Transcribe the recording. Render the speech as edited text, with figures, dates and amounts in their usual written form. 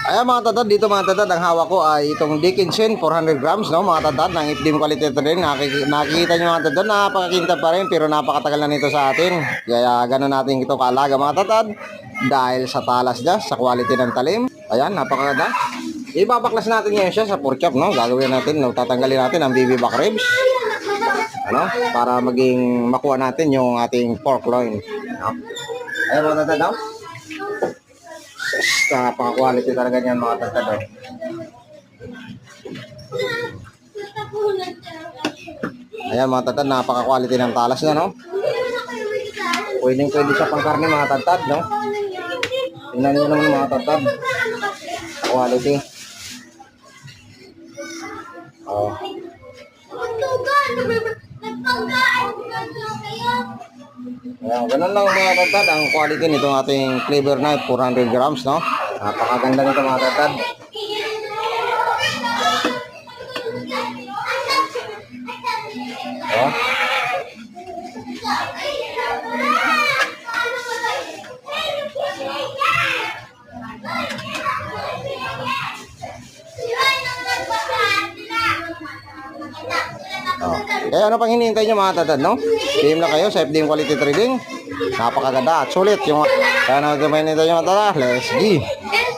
Ayan mga tatad, dito mga tatad, ang hawak ko ay itong Dickinson 400 grams, no mga tatad, ng FDM quality ito rin. Nakikita nyo mga tatad, napakakintab pa rin, pero napakatagal na nito sa atin. Kaya gano'n natin ito kaalaga mga tatad, dahil sa talas niya, sa quality ng talim. Ayan, napakaganda. Ibabaklas natin ngayon siya sa pork chop, no? Gagawin natin, no? Tatanggalin natin ang BB back ribs, ano? Para maging makuha natin yung ating pork loin, no? Ayan mga tatad, no? Napaka-quality talaga niyan mga tatad. Ayan mga tatad, napaka-quality ng talas niya, no? Pwede siya pang karne mga tatad, no? Tingnan niyo naman mga tatad. Quality. Oh. Ayan, ganun lang mga tatad ang quality nitong ating cleaver knife 400 grams, no? Napakaganda nito mga tatad. Oh. Oh. Kaya ano pang hinihintay nyo mga tatad, no? PM lang kayo sa FDM Quality Trading. Napakaganda at sulit yung kaya na dumayin nito yung tatad. Let's go.